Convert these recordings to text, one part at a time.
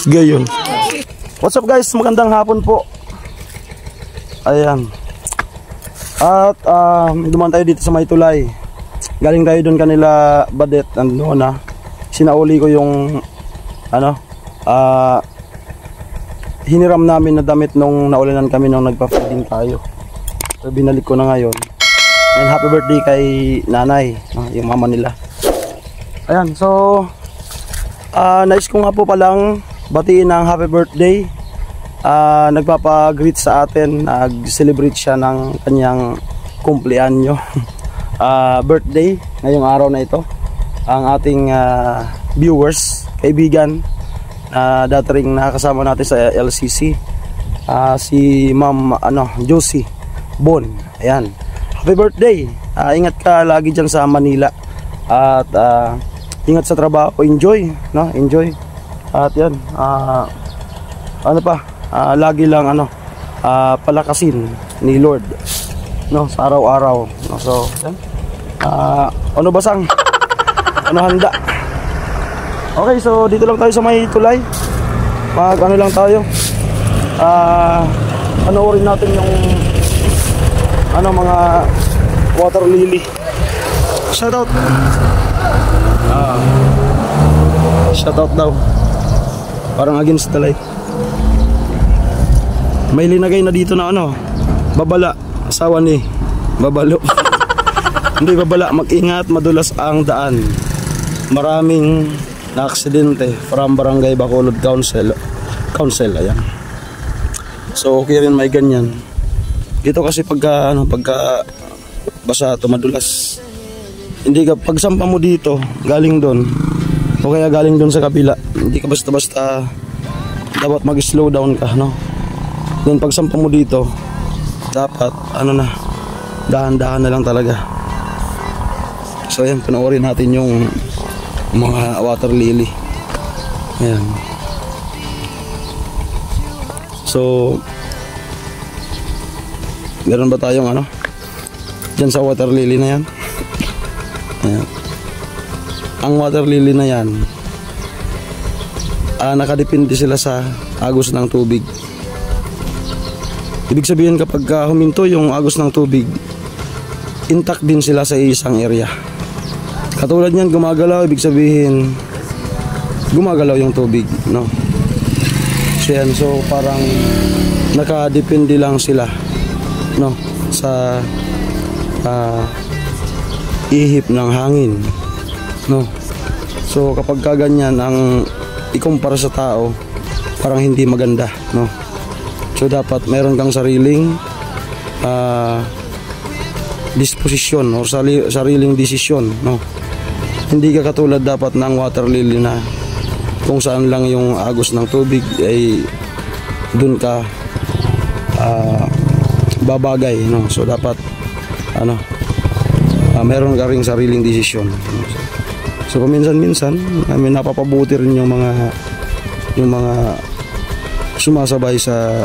Gayon. What's up guys? Magandang hapon po. Ayan. At dumaan tayo dito sa may tulay. Galing tayo doon kanila Badet. Ano na. Sinauli ko yung hiniram namin na damit nung naulanan kami nung nagpa-feeding tayo. So binalik ko na ngayon. And happy birthday kay nanay, yung mama nila. Ayan, so nais ko nga po palang batiin ng happy birthday. Nagpapa-greet sa atin, nag-celebrate siya ng kanyang kumpleanyo. Birthday ngayong araw na ito. Ang ating viewers, kaibigan, dati ring nakasama natin sa LCC, si Ma'am Josie Bon. Ayan, happy birthday. Ingat ka lagi dyan sa Manila. At ingat sa trabaho, enjoy, no? Enjoy. At yan, lagi lang palakasin ni Lord, no, sa araw-araw, no? So yan. Basang handa. Okay, so dito lang tayo sa may tulay. Lang tayo. Panoorin natin yung mga water lily. Shout out. Shout out daw. Parang against the light. May linagay na dito na babala, asawa ni Babalo. Hindi babala, mag-ingat, madulas ang daan. Maraming na-aksidente from Barangay Bacolod Council. Ayan. So okay rin may ganyan. Dito kasi pagka basa, madulas. Hindi ka pagsampa mo dito, galing doon. O kaya galing doon sa kabila. Hindi ka basta-basta dapat mag-slow down ka, no? Then pagsampa mo dito, dapat dahan-dahan na lang talaga. So ayan, panoorin natin yung mga water lily. Ayan. So meron ba tayong dyan sa water lily na yan? Ayan. Ang water lily na yan, nakadepende sila sa agos ng tubig. Ibig sabihin kapag huminto yung agos ng tubig, intact din sila sa isang area. Katulad niyan, gumagalaw, ibig sabihin gumagalaw yung tubig, no? So yan, so parang nakadepende lang sila, no, sa ihip ng hangin, no? So kapag kaganyan ang ikumpara sa tao, parang hindi maganda, no? So dapat meron kang sariling disposisyon or sariling desisyon, no? Hindi ka katulad dapat ng water lily na kung saan lang yung agos ng tubig ay dun ka babagay, no? So dapat meron ka ring sariling desisyon. So minsan-minsan may napapabuti rin yung mga sumasabay sa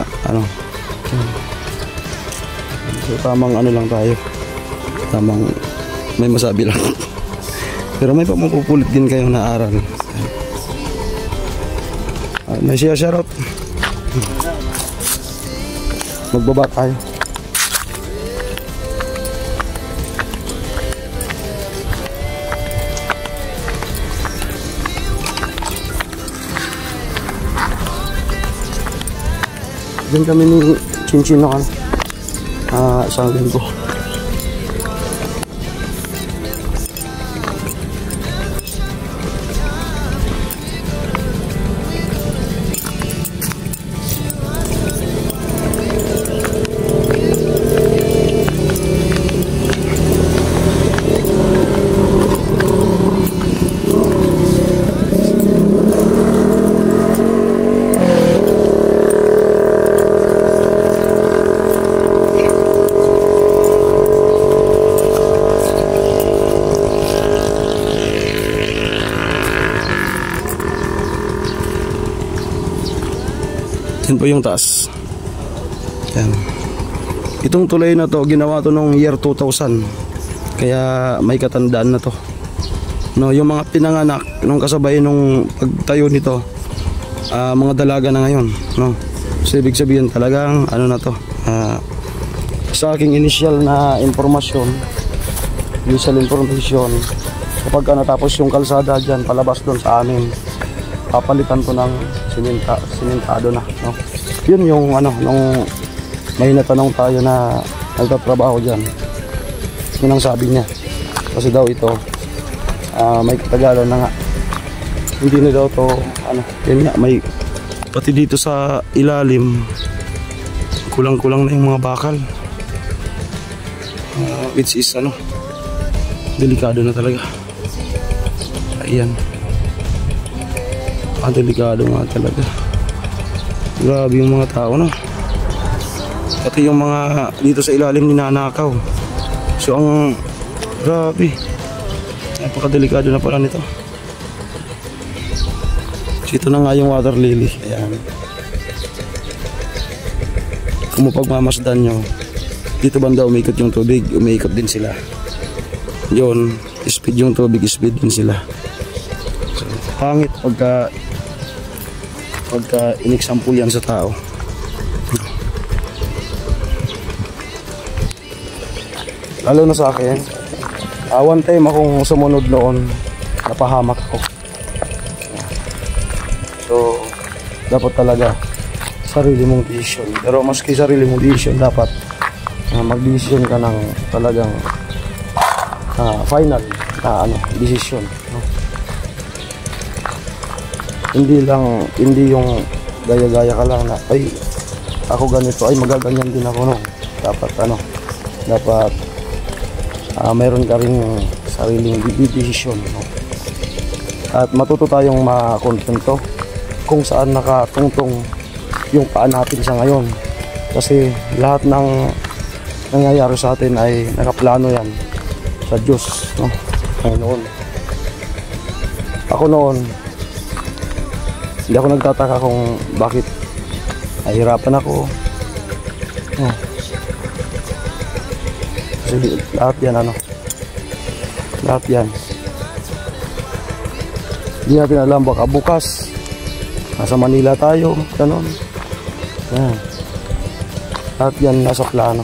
so tamang lang tayo, tamang may masabi lang. Pero may mapupulit din kayong naaral. May shoutout. Magbaba tayo. Diyan kami ni Chinchino isang linggo. Yan po yung taas. Yan. Itong tulay na to, ginawa to noong year 2000. Kaya may katandaan na to. No, yung mga pinanganak nung kasabay nung pagtayo nito, mga dalaga na ngayon, no. So ibig sabihin talagang ano na to, sa aking initial information, kapag natapos yung kalsada dyan palabas doon sa amin, papalitan to ng simentado na, no. Yun yung nung may natanong tayo na nagtatrabaho dyan, yun ang sabi niya, kasi daw ito may katagalan na nga, hindi na daw to yun nga, may pati dito sa ilalim kulang-kulang na yung mga bakal, which is delikado na talaga. Ayan, delikado nga talaga. Grabe yung mga tao, no, pati yung mga dito sa ilalim ninanakaw. So ang grabe, napakadelikado na pala nito. Ito na nga yung water lily. Ayan. Kung mapagmamasdan nyo, dito banda umikot yung tubig, umiikot din sila. Yun, speed yung tubig, speed din sila. So, pangit pagka in-example yan sa tao. Lalo na sa akin, one time akong sumunod noon, napahamak ako. So, dapat talaga sarili mong decision. Pero maski sarili mong decision, dapat mag-decision ka ng talagang final decision, no? Hindi yung gaya-gaya ka lang na, ay, ako ganito, ay magaganyan din ako, no? Dapat mayroon ka rin sariling decision, no? At matuto tayong makontento kung saan nakatungtong yung paa natin sa ngayon, kasi lahat ng nangyayari sa atin ay nakaplano yan sa Diyos, no? Ngayon, ako noon hindi ako nagtataka kung bakit nahihirapan ako, no? Kasi lahat yan hindi natin alam, baka bukas nasa Manila tayo, ganon. Yan. Lahat yan nasa plano.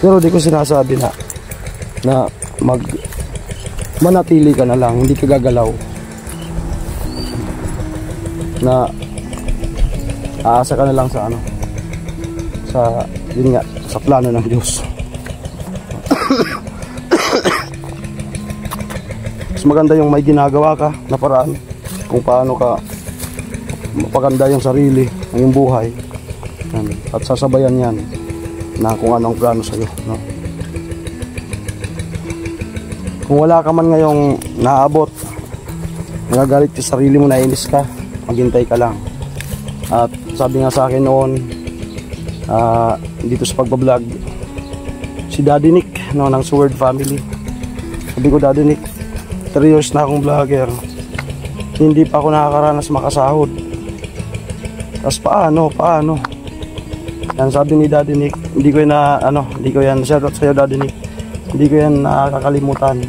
Pero di ko sinasabi na manatili ka na lang, hindi ka gagalaw, na aasa ka na lang sa yun nga, sa plano ng Diyos. Mas maganda yung may ginagawa ka na paraan kung paano ka mapaganda yung sarili, yung buhay, at sasabayan yan na kung anong plano sa'yo, no? Kung wala ka man ngayong naabot, nagagalit ka sa sarili mo, nainis ka, maghintay ka lang. At sabi nga sa akin noon, dito sa pagbablog, si Daddy Nick, no, ng Sword Family, sabi ko, Daddy Nick, 3 years na akong vlogger, hindi pa ako nakakaranas makasahod. Tapos paano? Yan sabi ni Daddy Nick, hindi ko yan, shoutout sa'yo Daddy Nick, hindi ko yan nakakalimutan.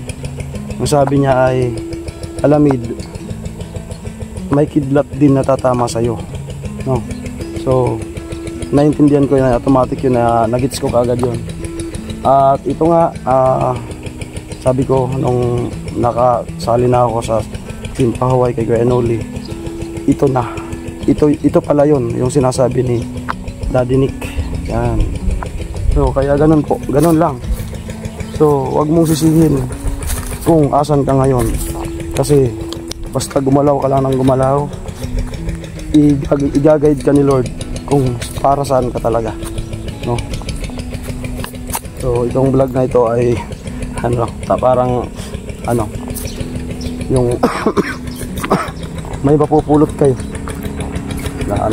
Ang sabi niya ay, Alamid, may kidlat din natatama sa'yo, no? So, naintindihan ko yun, automatic yun, na nagits ko kaagad yun. At ito nga, sabi ko nung nakasali na ako sa Team Pahuway kay Kuya Noli, ito pala yun, yung sinasabi ni Daddy Nick. Yan. So kaya ganun po, ganun lang. So wag mong sisihin kung asan ka ngayon, kasi basta gumalaw ka lang ng gumalaw, i-guide ka ni Lord kung para saan ka talaga, no? So itong vlog na ito ay parang yung may mapupulot kayo na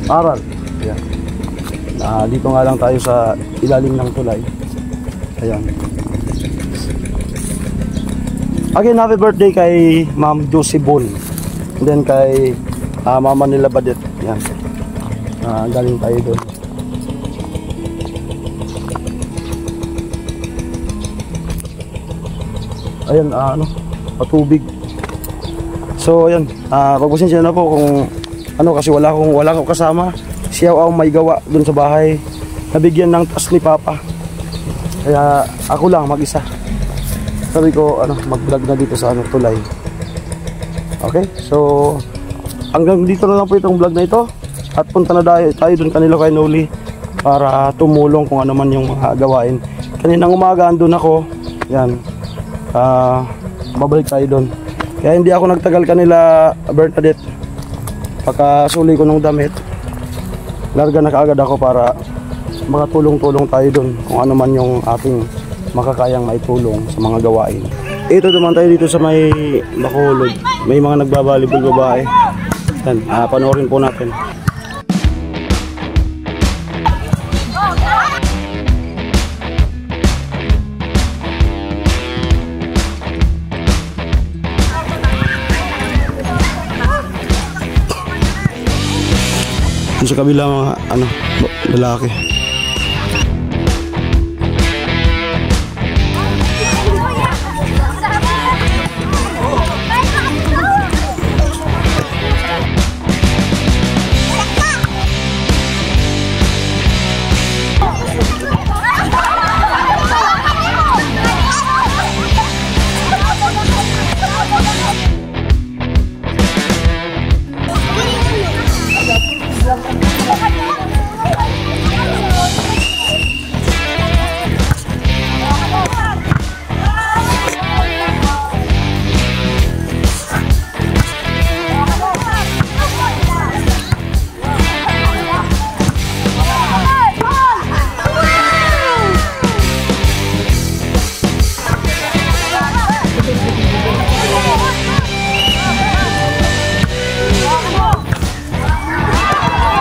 aral. Ayan. Dito nga lang tayo sa ilalim ng tulay. Ayan. Again, happy birthday kay Ma'am Josie Bon. And then kay mama nila Badet. Yan. Galing tayo doon. Ayan, patubig. So ayan, pagpasensya na po kung kasi wala akong kasama. Siya ang may gawa doon sa bahay. Nabigyan ng task ni Papa. Kaya ako lang mag-isa. Sabi ko mag-vlog na dito sa tulay. Okay? So hanggang dito na lang po itong vlog na ito. At punta na tayo doon kanila kay Noli para tumulong kung ano man yung mga gawain. Kaninang umaga andun ako. Yan. Babalik tayo doon. Kaya hindi ako nagtagal kanila Bernadette. Pagkasuli ko ng damit, larga na kaagad ako para makatulong-tulong tayo doon kung ano man yung ating makakayang maitulong sa mga gawain. Ito naman tayo dito sa may Bacolod. May mga nagbabalibol babae. Yan, panoorin po natin. Sa kabila mga lalaki.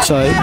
Side.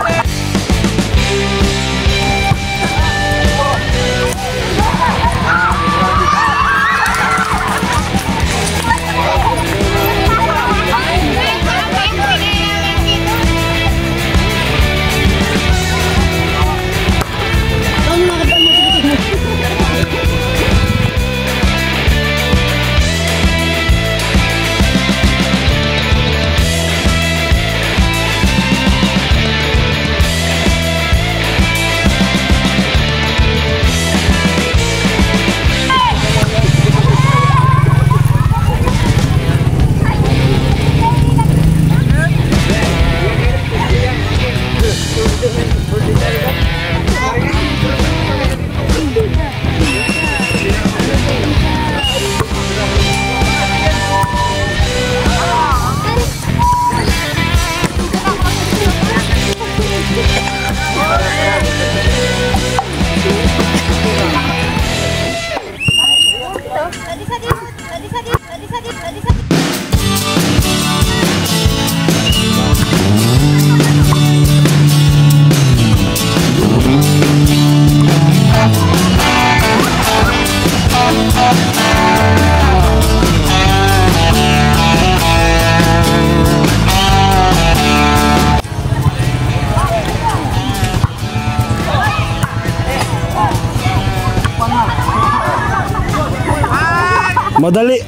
Madali.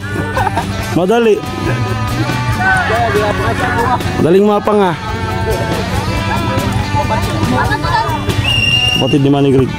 Madali. Daling mapang ah. Patid ni Manny Greg.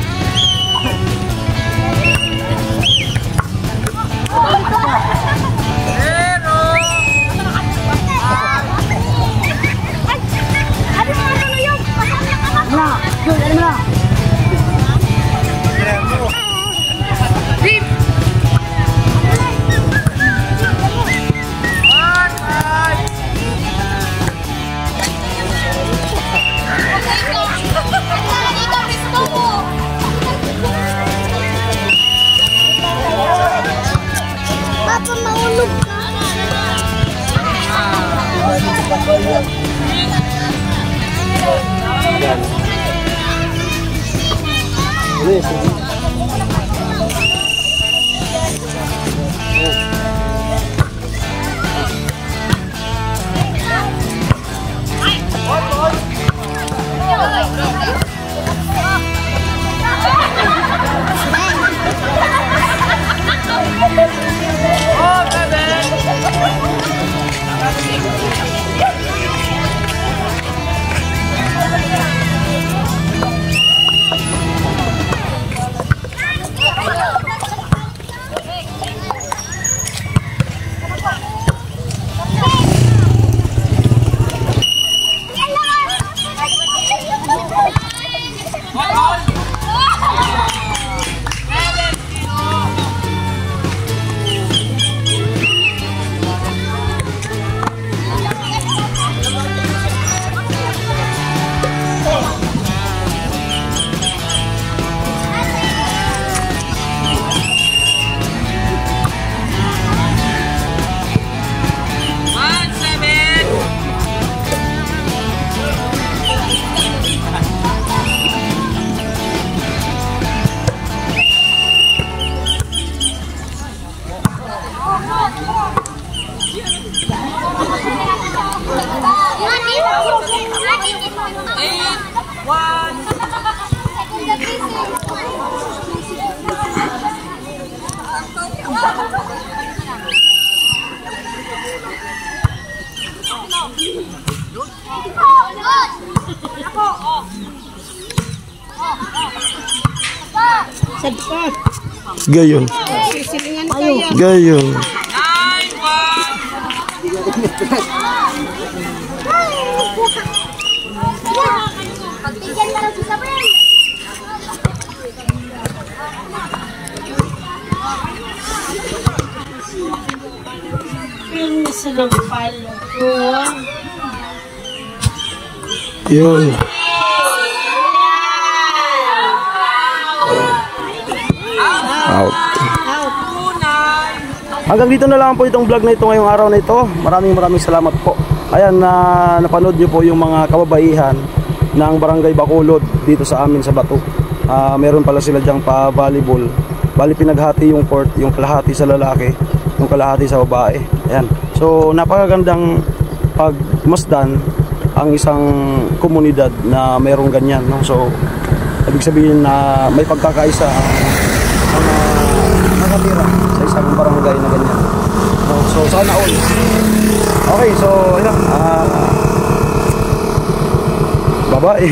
Gayon. Gayon. Pagbigyan ka lang si Samuel. Yung silang palo ko. Yun. Out. Hanggang dito na lang po itong vlog na ito ngayong araw na ito. Maraming salamat po. Ayan, napanood nyo po yung mga kababaihan ng Barangay Bacolod dito sa amin sa Bato. Meron pala sila dyang pa-volleyball. Bali pinaghati yung court, yung kalahati sa lalaki, yung kalahati sa babae. Ayan. So napakagandang pagmasdan ang isang komunidad na mayroong ganyan, no? So ibig sabihin na may pagkakaisa ang nakatira sa isang barangay na ganyan, no? So sana all. Okay, so ayun, bye-bye.